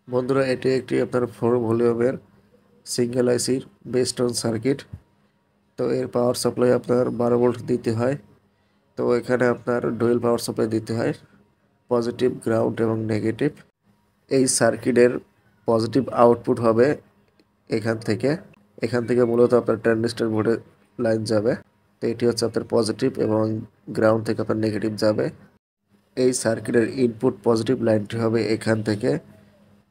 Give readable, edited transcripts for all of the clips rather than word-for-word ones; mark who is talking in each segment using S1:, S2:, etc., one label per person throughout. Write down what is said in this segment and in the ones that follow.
S1: বন্ধুরা, এটি একটি আপনার 4 ভলিউমের সিঙ্গেল আইসির বেসড অন সার্কিট। তো এর পাওয়ার সাপ্লাই আপনার 12 ভোল্ট দিতে হয়। তো এখানে আপনার ডুয়েল পাওয়ার সাপ্লাই দিতে হয়, পজিটিভ, গ্রাউন্ড এবং নেগেটিভ। এই সার্কিটের পজিটিভ আউটপুট হবে এখান থেকে মূলত আপনার ট্রানজিস্টর বোর্ডে লাইন যাবে। তো এটি হচ্ছে আপনার পজিটিভ এবং গ্রাউন্ড থেকে আপনার নেগেটিভ যাবে। এই সার্কিটের ইনপুট পজিটিভ লাইনটি হবে এখান থেকে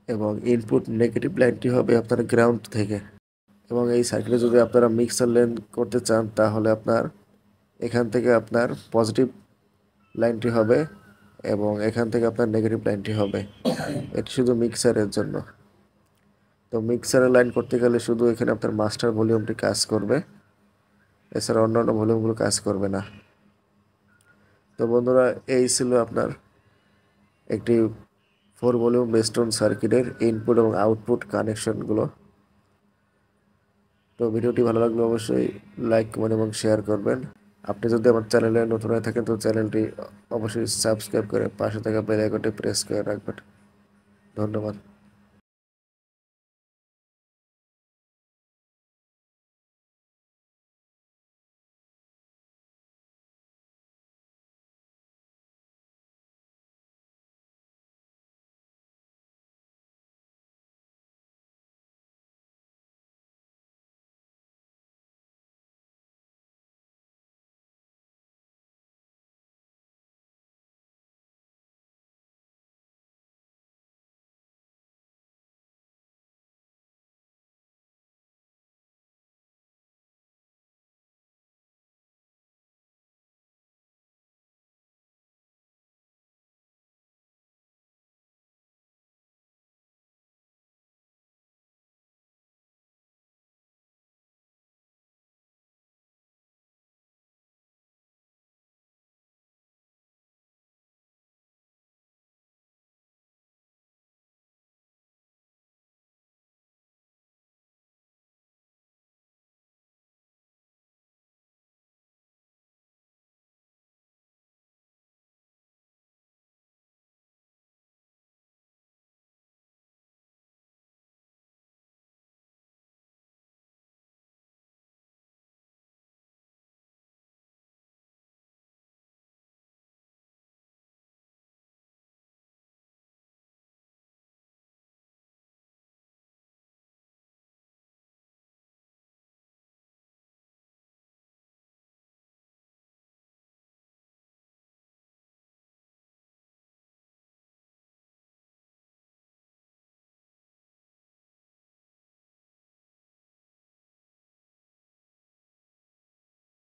S1: এবং ইনপুট নেগেটিভ লাইনটি হবে আপনার গ্রাউন্ড থেকে। এবং এই সার্কিটে যদি আপনারা মিক্সার লেন করতে চান তাহলে আপনার এখান থেকে আপনার পজিটিভ লাইনটি হবে এবং এখান থেকে আপনার নেগেটিভ লাইনটি হবে। এটি শুধু মিক্সারের জন্য। তো মিক্সারের লাইন করতে গেলে শুধু এখানে আপনার মাস্টার ভলিউমটি কাজ করবে, এছাড়া অন্যান্য ভলিউমগুলো কাজ করবে না। তো বন্ধুরা, এই ছিল আপনার একটি 4 ভলিউম বেসড অন সার্কিটের ইনপুট এবং আউটপুট কানেকশনগুলো। তো ভিডিওটি ভালো লাগলে অবশ্যই লাইক, কমেন্ট এবং শেয়ার করবেন। আপনি যদি আমার চ্যানেলে নতুন হয়ে থাকেন তো চ্যানেলটি অবশ্যই সাবস্ক্রাইব করে পাশে থাকা বেল আইকনটি প্রেস করে রাখবেন। ধন্যবাদ।